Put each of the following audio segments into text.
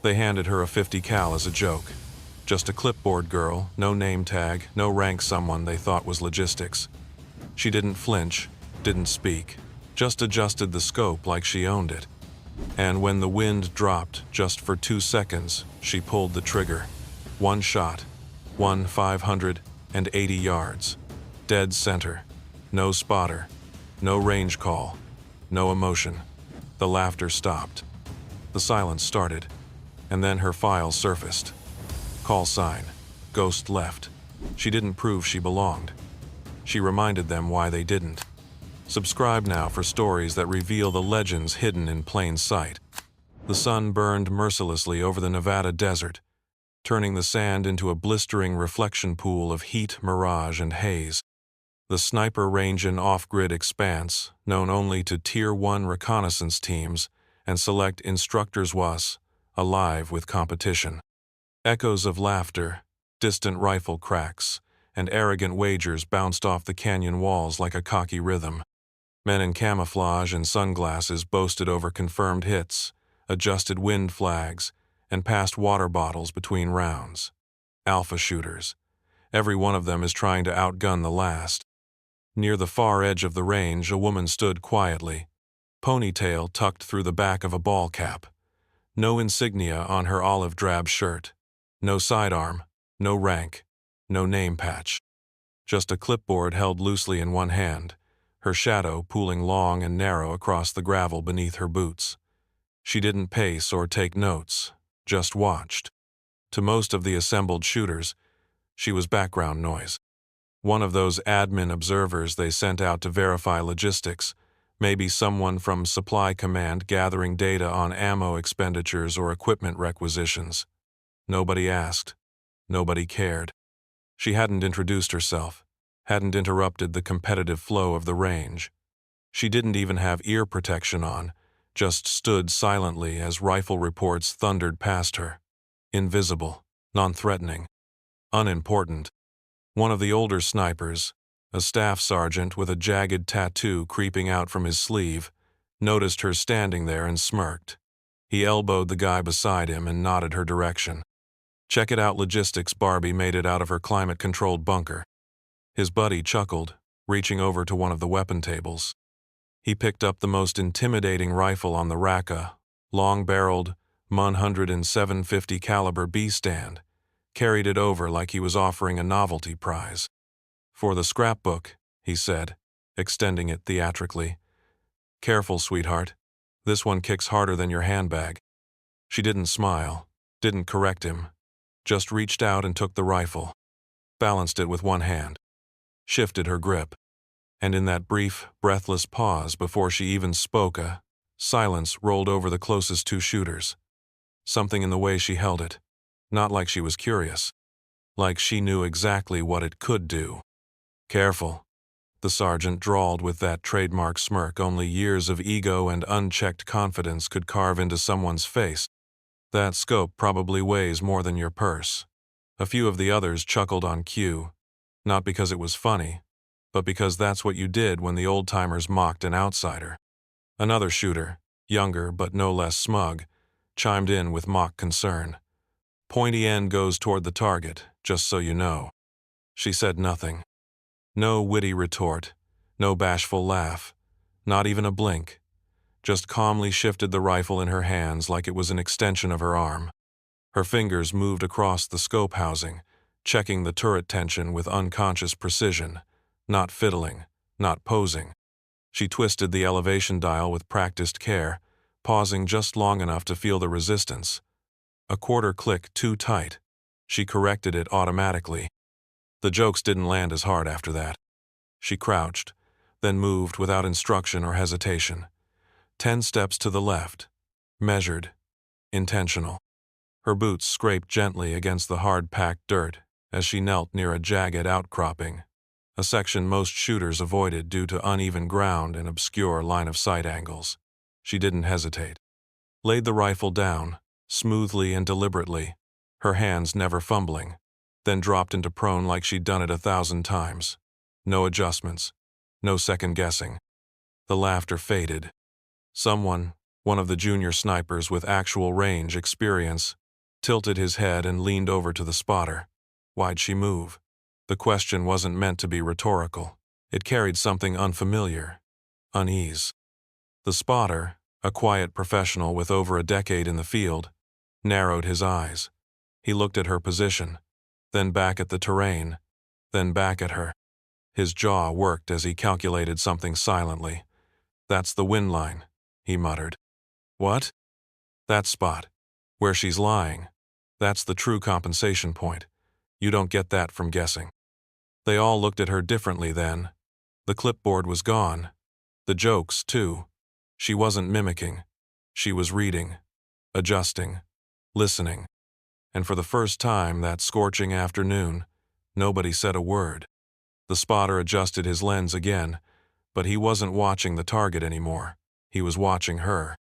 They handed her a 50 cal as a joke. Just a clipboard girl, no name tag, no rank, someone they thought was logistics. She didn't flinch, didn't speak, just adjusted the scope like she owned it. And when the wind dropped, just for 2 seconds, she pulled the trigger. One shot, 580 yards. Dead center. No spotter. No range call. No emotion. The laughter stopped. The silence started. And then her file surfaced. Call sign. Ghost left. She didn't prove she belonged. She reminded them why they didn't. Subscribe now for stories that reveal the legends hidden in plain sight. The sun burned mercilessly over the Nevada desert, turning the sand into a blistering reflection pool of heat, mirage, and haze. The sniper range, an off-grid expanse, known only to Tier 1 reconnaissance teams and select instructors, was alive with competition. Echoes of laughter, distant rifle cracks, and arrogant wagers bounced off the canyon walls like a cocky rhythm. Men in camouflage and sunglasses boasted over confirmed hits, adjusted wind flags, and passed water bottles between rounds. Alpha shooters. Every one of them is trying to outgun the last. Near the far edge of the range, a woman stood quietly, ponytail tucked through the back of a ball cap. No insignia on her olive drab shirt. No sidearm, no rank, no name patch. Just a clipboard held loosely in one hand, her shadow pooling long and narrow across the gravel beneath her boots. She didn't pace or take notes, just watched. To most of the assembled shooters, she was background noise. One of those admin observers they sent out to verify logistics, maybe someone from Supply Command gathering data on ammo expenditures or equipment requisitions. Nobody asked. Nobody cared. She hadn't introduced herself, hadn't interrupted the competitive flow of the range. She didn't even have ear protection on, just stood silently as rifle reports thundered past her. Invisible, non-threatening, unimportant. One of the older snipers, a staff sergeant with a jagged tattoo creeping out from his sleeve, noticed her standing there and smirked. He elbowed the guy beside him and nodded her direction. "Check it out, logistics." Barbie made it out of her climate-controlled bunker. His buddy chuckled, reaching over to one of the weapon tables. He picked up the most intimidating rifle on the rack, a long-barreled, 107.50 caliber B-stand, carried it over like he was offering a novelty prize. "For the scrapbook," he said, extending it theatrically. "Careful, sweetheart. This one kicks harder than your handbag." She didn't smile, didn't correct him, just reached out and took the rifle, balanced it with one hand, shifted her grip. And in that brief, breathless pause before she even spoke, a silence rolled over the closest two shooters. Something in the way she held it, not like she was curious, like she knew exactly what it could do. "Careful," the sergeant drawled with that trademark smirk only years of ego and unchecked confidence could carve into someone's face. "That scope probably weighs more than your purse." A few of the others chuckled on cue, not because it was funny, but because that's what you did when the old-timers mocked an outsider. Another shooter, younger but no less smug, chimed in with mock concern. "Pointy end goes toward the target, just so you know." She said nothing. No witty retort, no bashful laugh, not even a blink. Just calmly shifted the rifle in her hands like it was an extension of her arm. Her fingers moved across the scope housing, checking the turret tension with unconscious precision, not fiddling, not posing. She twisted the elevation dial with practiced care, pausing just long enough to feel the resistance. A quarter click too tight. She corrected it automatically. The jokes didn't land as hard after that. She crouched, then moved without instruction or hesitation. 10 steps to the left. Measured. Intentional. Her boots scraped gently against the hard-packed dirt as she knelt near a jagged outcropping, a section most shooters avoided due to uneven ground and obscure line-of-sight angles. She didn't hesitate. Laid the rifle down, smoothly and deliberately, her hands never fumbling, then dropped into prone like she'd done it 1,000 times. No adjustments, no second-guessing. The laughter faded. Someone, One of the junior snipers with actual range experience tilted his head and leaned over to the spotter. Why'd she move? The question wasn't meant to be rhetorical. It carried something unfamiliar, unease. The spotter, a quiet professional with over a decade in the field, narrowed his eyes. He looked at her position, then back at the terrain, then back at her. His jaw worked as he calculated something silently. That's the wind line, he muttered. What? That spot. Where she's lying. That's the true compensation point. You don't get that from guessing. They all looked at her differently then. The clipboard was gone. The jokes, too. She wasn't mimicking. She was reading, adjusting, listening. And for the first time that scorching afternoon, nobody said a word. The spotter adjusted his lens again, but he wasn't watching the target anymore. He was watching her.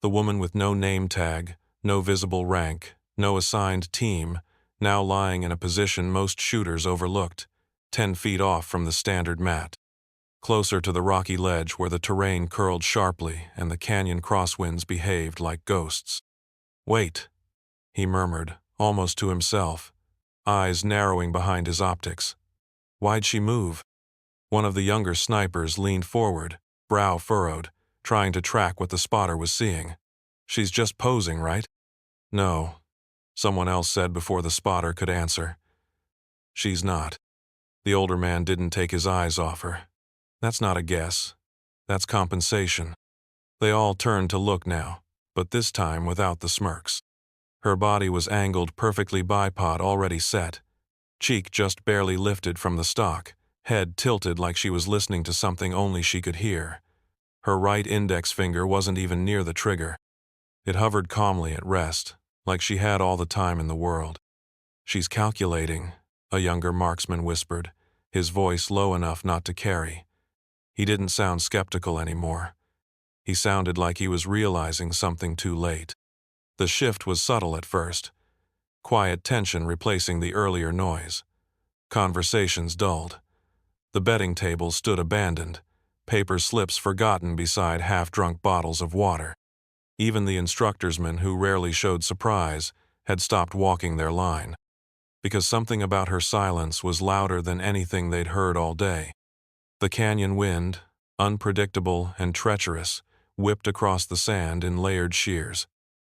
The woman with no name tag, no visible rank, no assigned team, now lying in a position most shooters overlooked, 10 feet off from the standard mat. Closer to the rocky ledge where the terrain curled sharply and the canyon crosswinds behaved like ghosts. Wait, he murmured, almost to himself, eyes narrowing behind his optics. Why'd she move? One of the younger snipers leaned forward, brow furrowed, trying to track what the spotter was seeing. She's just posing, right? No, someone else said before the spotter could answer. She's not. The older man didn't take his eyes off her. That's not a guess. That's compensation. They all turned to look now, but this time without the smirks. Her body was angled perfectly bipod already set, cheek just barely lifted from the stock, head tilted like she was listening to something only she could hear. Her right index finger wasn't even near the trigger. It hovered calmly at rest, like she had all the time in the world. She's calculating, a younger marksman whispered, his voice low enough not to carry. He didn't sound skeptical anymore. He sounded like he was realizing something too late. The shift was subtle at first, quiet tension replacing the earlier noise. Conversations dulled. The betting table stood abandoned, paper slips forgotten beside half-drunk bottles of water. Even the instructorsmen who rarely showed surprise had stopped walking their line, because something about her silence was louder than anything they'd heard all day. The canyon wind, unpredictable and treacherous, whipped across the sand in layered shears.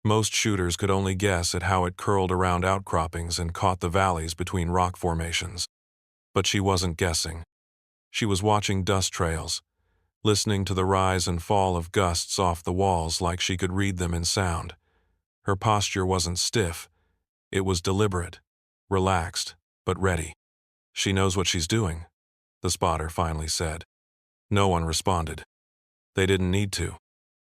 Most shooters could only guess at how it curled around outcroppings and caught the valleys between rock formations. But she wasn't guessing. She was watching dust trails, listening to the rise and fall of gusts off the walls like she could read them in sound. Her posture wasn't stiff. It was deliberate, relaxed, but ready. She knows what she's doing, the spotter finally said. No one responded. They didn't need to,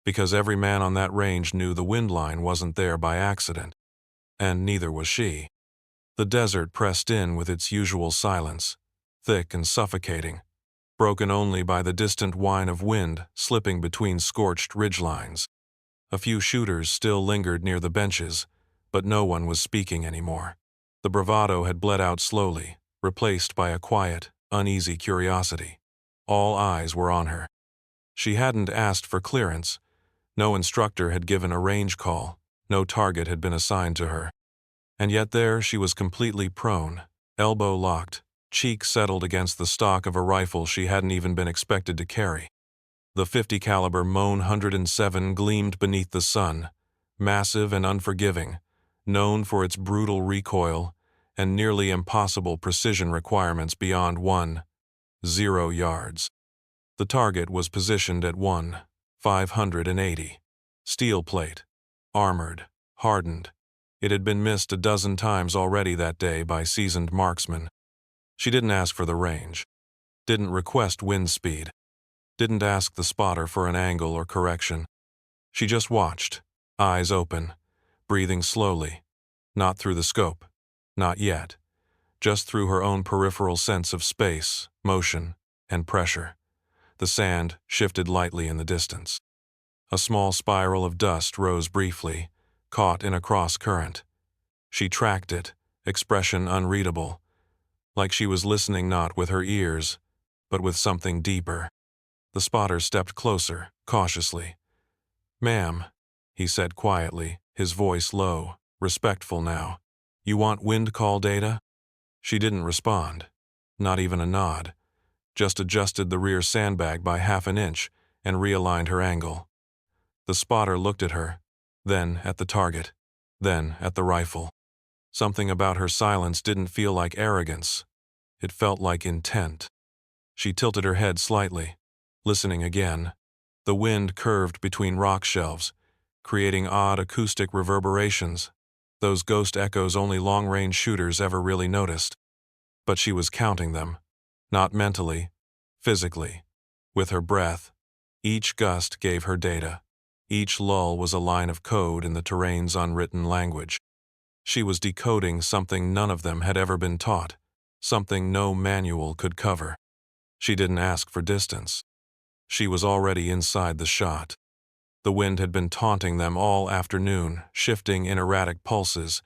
because every man on that range knew the wind line wasn't there by accident, and neither was she. The desert pressed in with its usual silence, thick and suffocating, broken only by the distant whine of wind slipping between scorched ridgelines. A few shooters still lingered near the benches, but no one was speaking anymore. The bravado had bled out slowly, replaced by a quiet, uneasy curiosity. All eyes were on her. She hadn't asked for clearance. No instructor had given a range call. No target had been assigned to her. And yet there she was completely prone, elbow locked, cheek settled against the stock of a rifle she hadn't even been expected to carry. The .50 caliber Mohn 107 gleamed beneath the sun, massive and unforgiving, known for its brutal recoil and nearly impossible precision requirements beyond 0 yards. The target was positioned at 580. Steel plate, armored, hardened. It had been missed a dozen times already that day by seasoned marksmen. She didn't ask for the range, didn't request wind speed, didn't ask the spotter for an angle or correction. She just watched, eyes open, breathing slowly, not through the scope, not yet, just through her own peripheral sense of space, motion, and pressure. The sand shifted lightly in the distance. A small spiral of dust rose briefly, caught in a cross-current. She tracked it, expression unreadable, like she was listening not with her ears, but with something deeper. The spotter stepped closer, cautiously. Ma'am, he said quietly, his voice low, respectful now. You want wind call data? She didn't respond. Not even a nod. Just adjusted the rear sandbag by half an inch and realigned her angle. The spotter looked at her, then at the target, then at the rifle. Something about her silence didn't feel like arrogance. It felt like intent. She tilted her head slightly, listening again. The wind curved between rock shelves, creating odd acoustic reverberations, those ghost echoes only long-range shooters ever really noticed. But she was counting them, not mentally, physically. With her breath, each gust gave her data. Each lull was a line of code in the terrain's unwritten language. She was decoding something none of them had ever been taught, something no manual could cover. She didn't ask for distance. She was already inside the shot. The wind had been taunting them all afternoon, shifting in erratic pulses,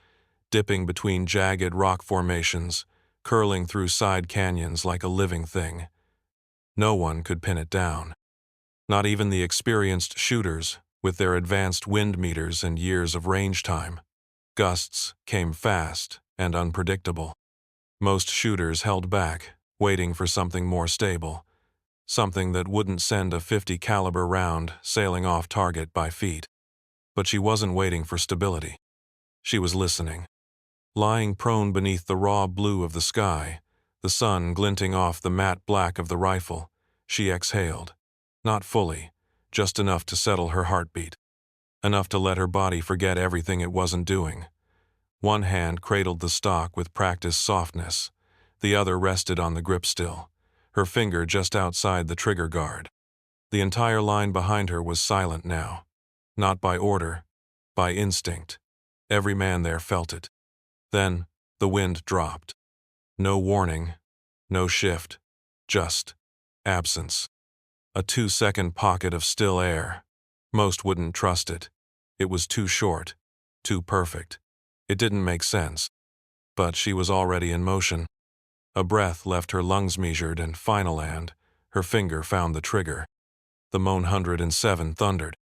dipping between jagged rock formations, curling through side canyons like a living thing. No one could pin it down. Not even the experienced shooters, with their advanced wind meters and years of range time. Gusts came fast and unpredictable. Most shooters held back, waiting for something more stable, something that wouldn't send a .50 caliber round sailing off target by feet. But she wasn't waiting for stability. She was listening. Lying prone beneath the raw blue of the sky, the sun glinting off the matte black of the rifle, she exhaled. Not fully, just enough to settle her heartbeat. Enough to let her body forget everything it wasn't doing. One hand cradled the stock with practiced softness. The other rested on the grip still, her finger just outside the trigger guard. The entire line behind her was silent now. Not by order, by instinct. Every man there felt it. Then, the wind dropped. No warning, no shift, just absence. A 2-second pocket of still air. Most wouldn't trust it. It was too short, too perfect. It didn't make sense. But she was already in motion. A breath left her lungs measured and final, and her finger found the trigger. The Mon 107 thundered.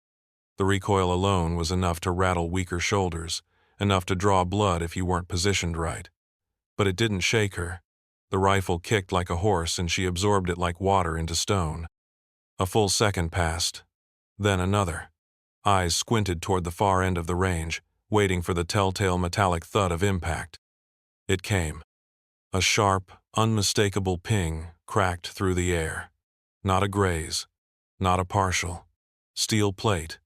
The recoil alone was enough to rattle weaker shoulders, enough to draw blood if you weren't positioned right. But it didn't shake her. The rifle kicked like a horse and she absorbed it like water into stone. A full second passed. Then another. Eyes squinted toward the far end of the range, waiting for the telltale metallic thud of impact. It came. A sharp, unmistakable ping cracked through the air. Not a graze. Not a partial. Steel plate.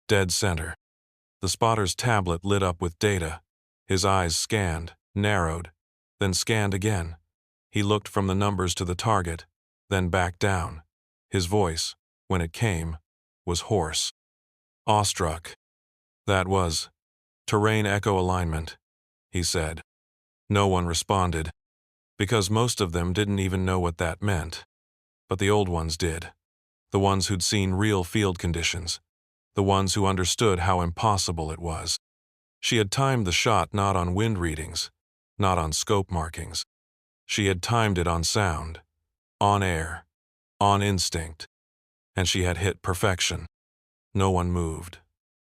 Dead center. The spotter's tablet lit up with data. His eyes scanned, narrowed, then scanned again. He looked from the numbers to the target, then back down. His voice, when it came, was hoarse. Awestruck. That was terrain echo alignment, he said. No one responded, because most of them didn't even know what that meant. But the old ones did. The ones who'd seen real field conditions. The ones who understood how impossible it was. She had timed the shot not on wind readings, not on scope markings. She had timed it on sound, on air, on instinct. And she had hit perfection. No one moved.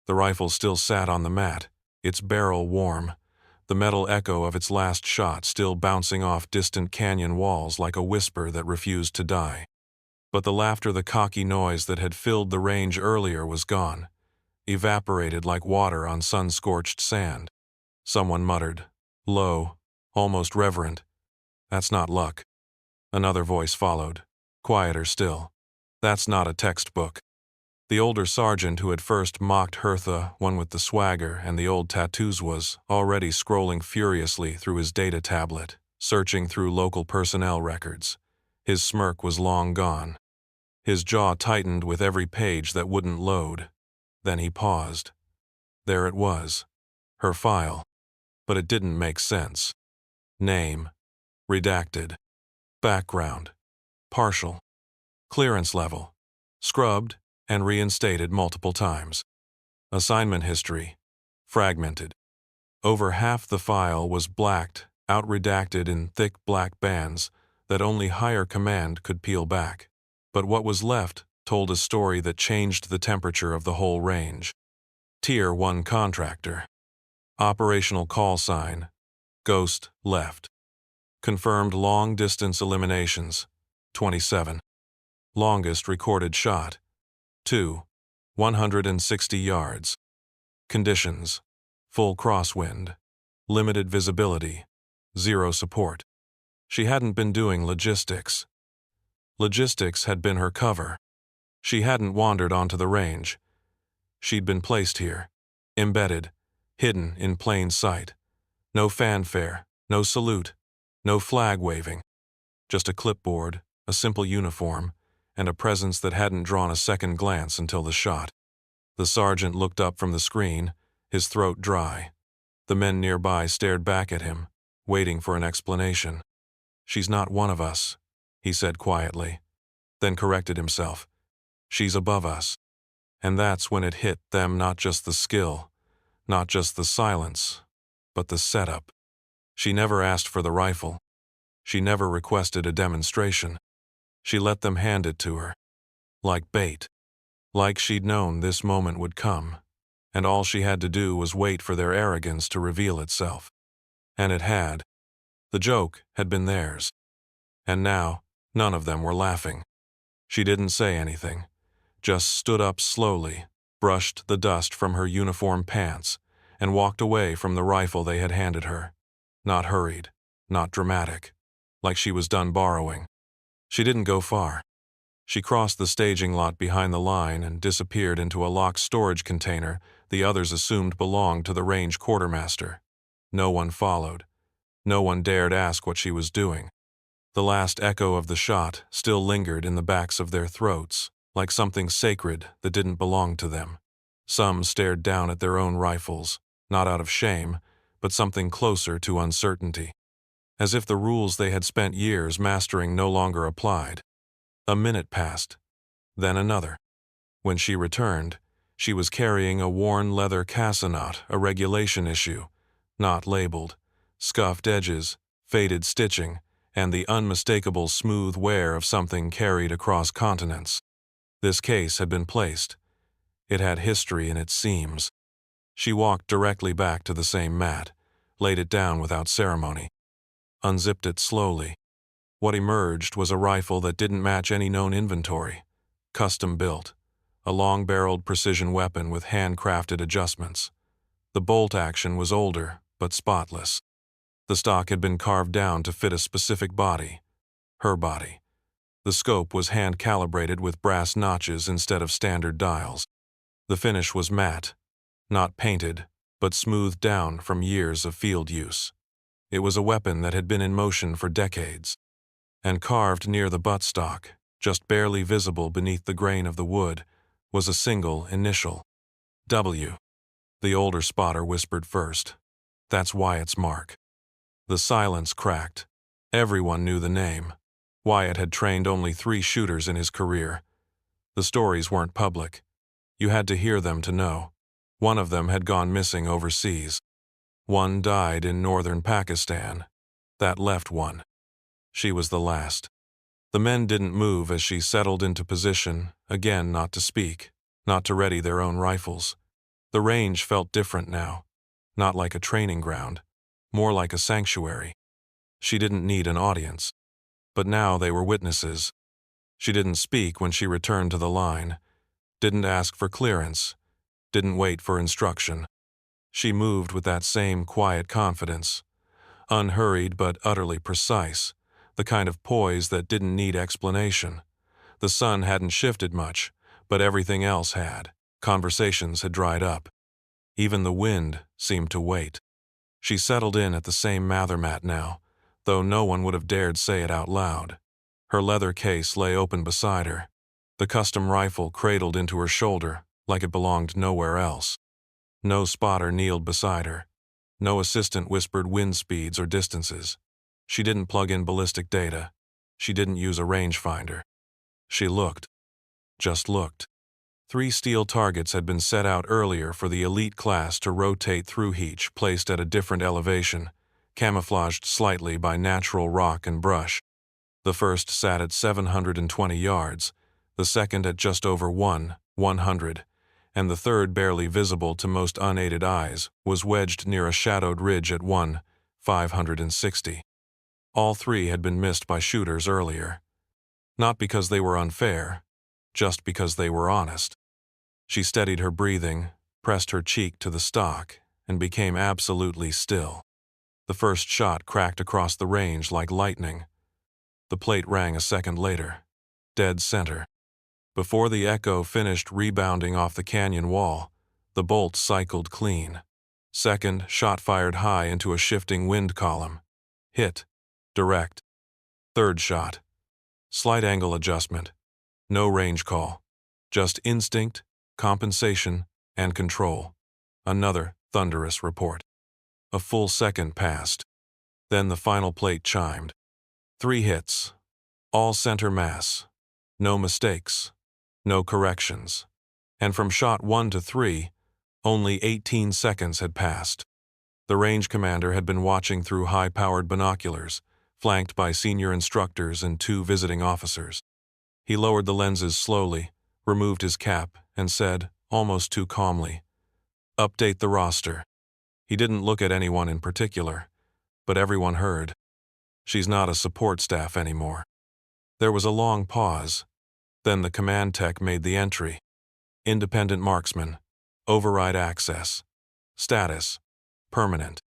The rifle still sat on the mat, its barrel warm, the metal echo of its last shot still bouncing off distant canyon walls like a whisper that refused to die. But the laughter, the cocky noise that had filled the range earlier was gone, evaporated like water on sun-scorched sand. Someone muttered, low, almost reverent, "That's not luck." Another voice followed, quieter still, "That's not a textbook." The older sergeant who had first mocked Hertha, one with the swagger and the old tattoos, was already scrolling furiously through his data tablet, searching through local personnel records. His smirk was long gone. His jaw tightened with every page that wouldn't load. Then he paused. There it was. Her file. But it didn't make sense. Name. Redacted. Background. Partial. Clearance level. Scrubbed and reinstated multiple times. Assignment history. Fragmented. Over half the file was blacked, out-redacted in thick black bands that only higher command could peel back. But what was left told a story that changed the temperature of the whole range. Tier 1 contractor. Operational call sign. Ghost left. Confirmed long-distance eliminations. 27. Longest recorded shot. 2. 160 yards. Conditions. Full crosswind. Limited visibility. Zero support. She hadn't been doing logistics. Logistics had been her cover. She hadn't wandered onto the range. She'd been placed here. Embedded. Hidden in plain sight. No fanfare. No salute. No flag waving. Just a clipboard, a simple uniform, and a presence that hadn't drawn a second glance until the shot. The sergeant looked up from the screen, his throat dry. The men nearby stared back at him, waiting for an explanation. "She's not one of us," he said quietly, then corrected himself. "She's above us." And that's when it hit them, not just the skill, not just the silence, but the setup. She never asked for the rifle. She never requested a demonstration. She let them hand it to her. Like bait. Like she'd known this moment would come, and all she had to do was wait for their arrogance to reveal itself. And it had. The joke had been theirs. And now, none of them were laughing. She didn't say anything, just stood up slowly, brushed the dust from her uniform pants, and walked away from the rifle they had handed her. Not hurried, not dramatic, like she was done borrowing. She didn't go far. She crossed the staging lot behind the line and disappeared into a locked storage container the others assumed belonged to the range quartermaster. No one followed. No one dared ask what she was doing. The last echo of the shot still lingered in the backs of their throats, like something sacred that didn't belong to them. Some stared down at their own rifles, not out of shame, but something closer to uncertainty. As if the rules they had spent years mastering no longer applied. A minute passed, then another. When she returned, she was carrying a worn leather cassonette, a regulation issue, not labeled, scuffed edges, faded stitching, and the unmistakable smooth wear of something carried across continents. This case had been placed. It had history in its seams. She walked directly back to the same mat, laid it down without ceremony, unzipped it slowly. What emerged was a rifle that didn't match any known inventory. Custom built. A long-barreled precision weapon with handcrafted adjustments. The bolt action was older, but spotless. The stock had been carved down to fit a specific body. Her body. The scope was hand-calibrated with brass notches instead of standard dials. The finish was matte. Not painted, but smoothed down from years of field use. It was a weapon that had been in motion for decades. And carved near the buttstock, just barely visible beneath the grain of the wood, was a single initial. W. The older spotter whispered first. "That's Wyatt's mark." The silence cracked. Everyone knew the name. Wyatt had trained only 3 shooters in his career. The stories weren't public. You had to hear them to know. One of them had gone missing overseas. One died in northern Pakistan. That left one. She was the last. The men didn't move as she settled into position, again not to speak, not to ready their own rifles. The range felt different now. Not like a training ground. More like a sanctuary. She didn't need an audience. But now they were witnesses. She didn't speak when she returned to the line. Didn't ask for clearance. Didn't wait for instruction. She moved with that same quiet confidence. Unhurried but utterly precise. The kind of poise that didn't need explanation. The sun hadn't shifted much, but everything else had. Conversations had dried up. Even the wind seemed to wait. She settled in at the same mather mat now, though no one would have dared say it out loud. Her leather case lay open beside her. The custom rifle cradled into her shoulder like it belonged nowhere else. No spotter kneeled beside her. No assistant whispered wind speeds or distances. She didn't plug in ballistic data. She didn't use a rangefinder. She looked. Just looked. 3 steel targets had been set out earlier for the elite class to rotate through, each placed at a different elevation, camouflaged slightly by natural rock and brush. The first sat at 720 yards, the second at just over 100, and the third, barely visible to most unaided eyes, was wedged near a shadowed ridge at 560. All three had been missed by shooters earlier. Not because they were unfair, just because they were honest. She steadied her breathing, pressed her cheek to the stock, and became absolutely still. The first shot cracked across the range like lightning. The plate rang a second later, dead center. Before the echo finished rebounding off the canyon wall, the bolt cycled clean. Second, shot fired high into a shifting wind column. Hit. Direct. Third shot. Slight angle adjustment. No range call. Just instinct, compensation, and control. Another thunderous report. A full second passed. Then the final plate chimed. 3 hits. All center mass. No mistakes. No corrections. And from shot 1 to 3, only 18 seconds had passed. The range commander had been watching through high-powered binoculars, flanked by senior instructors and 2 visiting officers. He lowered the lenses slowly, removed his cap, and said, almost too calmly, "Update the roster." He didn't look at anyone in particular, but everyone heard. She's not a support staff anymore. There was a long pause. Then the command tech made the entry. Independent marksman. Override access. Status. Permanent.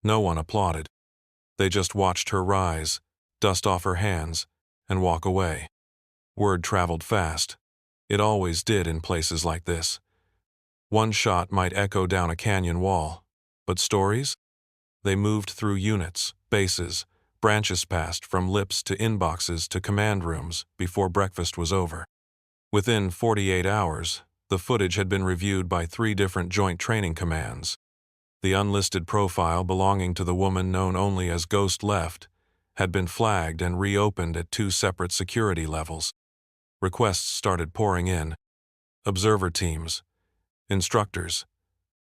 No one applauded. They just watched her rise, dust off her hands, and walk away. Word traveled fast. It always did in places like this. One shot might echo down a canyon wall, but stories? They moved through units, bases, branches passed from lips to inboxes to command rooms before breakfast was over. Within 48 hours, the footage had been reviewed by 3 different joint training commands. The unlisted profile belonging to the woman known only as Ghost Left had been flagged and reopened at 2 separate security levels. Requests started pouring in. Observer teams, instructors,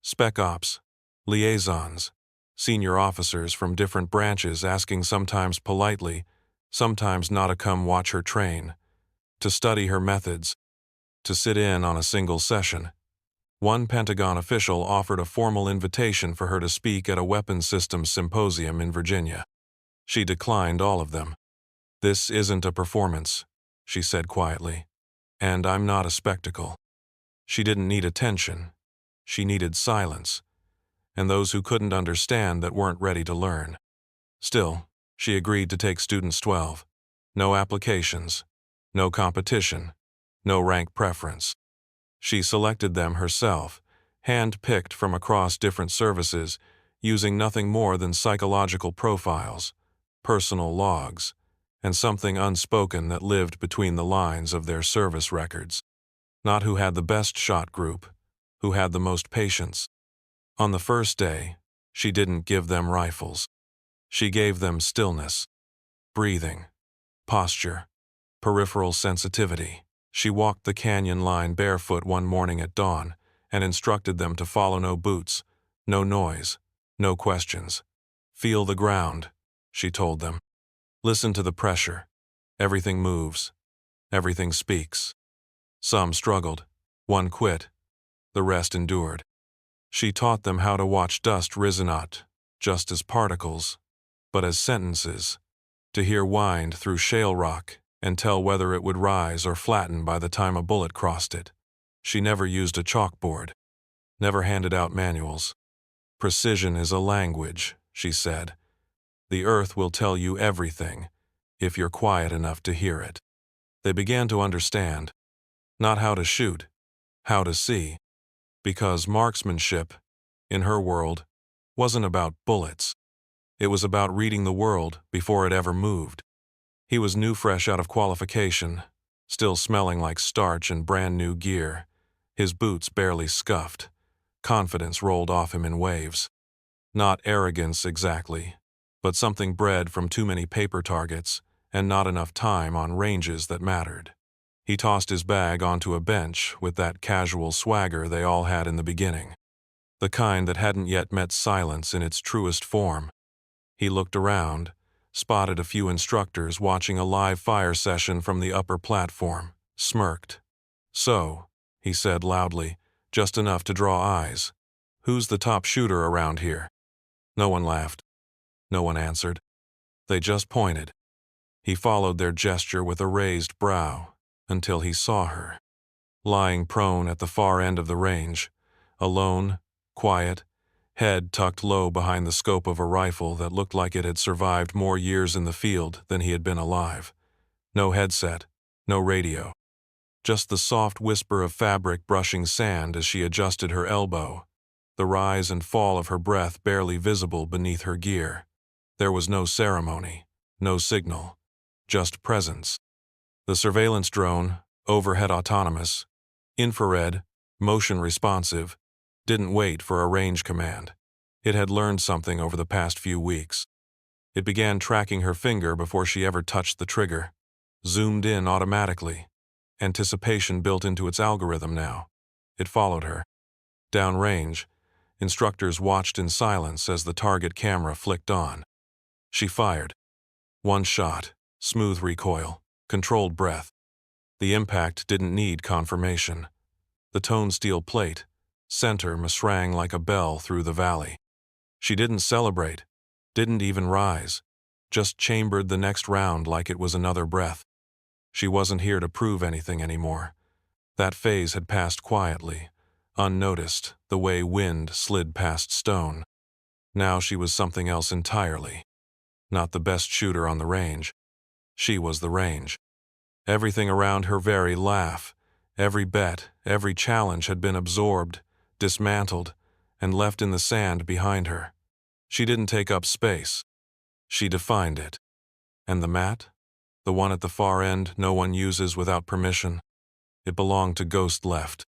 spec ops, liaisons, senior officers from different branches asking sometimes politely, sometimes not to come watch her train, to study her methods, to sit in on a single session. One Pentagon official offered a formal invitation for her to speak at a weapons systems symposium in Virginia. She declined all of them. "This isn't a performance," she said quietly, "and I'm not a spectacle." She didn't need attention. She needed silence, and those who couldn't understand that weren't ready to learn. Still, she agreed to take students 12. No applications, no competition, no rank preference. She selected them herself, hand-picked from across different services, using nothing more than psychological profiles, personal logs, and something unspoken that lived between the lines of their service records. Not who had the best shot group, who had the most patience. On the first day, she didn't give them rifles. She gave them stillness, breathing, posture, peripheral sensitivity. She walked the canyon line barefoot one morning at dawn and instructed them to follow no boots, no noise, no questions. "Feel the ground," she told them. "Listen to the pressure. Everything moves. Everything speaks." Some struggled. One quit. The rest endured. She taught them how to watch dust rise not just as particles, but as sentences, to hear wind through shale rock and tell whether it would rise or flatten by the time a bullet crossed it. She never used a chalkboard, never handed out manuals. "Precision is a language," she said. "The earth will tell you everything, if you're quiet enough to hear it." They began to understand. Not how to shoot, how to see. Because marksmanship, in her world, wasn't about bullets. It was about reading the world before it ever moved. He was new fresh out of qualification, still smelling like starch and brand new gear, his boots barely scuffed. Confidence rolled off him in waves. Not arrogance exactly, but something bred from too many paper targets and not enough time on ranges that mattered. He tossed his bag onto a bench with that casual swagger they all had in the beginning, the kind that hadn't yet met silence in its truest form. He looked around, spotted a few instructors watching a live fire session from the upper platform, smirked. "So," he said loudly, just enough to draw eyes. "Who's the top shooter around here?" No one laughed. No one answered. They just pointed. He followed their gesture with a raised brow until he saw her, lying prone at the far end of the range, alone, quiet, head tucked low behind the scope of a rifle that looked like it had survived more years in the field than he had been alive. No headset, no radio. Just the soft whisper of fabric brushing sand as she adjusted her elbow, the rise and fall of her breath barely visible beneath her gear. There was no ceremony, no signal, just presence. The surveillance drone, overhead autonomous, infrared, motion responsive, didn't wait for a range command. It had learned something over the past few weeks. It began tracking her finger before she ever touched the trigger, zoomed in automatically. Anticipation built into its algorithm now. It followed her. Downrange, instructors watched in silence as the target camera flicked on. She fired. One shot, smooth recoil, controlled breath. The impact didn't need confirmation. The tone steel plate, center rang like a bell through the valley. She didn't celebrate, didn't even rise, just chambered the next round like it was another breath. She wasn't here to prove anything anymore. That phase had passed quietly, unnoticed, the way wind slid past stone. Now she was something else entirely. Not the best shooter on the range. She was the range. Everything around her very laugh, every bet, every challenge had been absorbed, dismantled, and left in the sand behind her. She didn't take up space. She defined it. And the mat? The one at the far end no one uses without permission? It belonged to Ghost Left.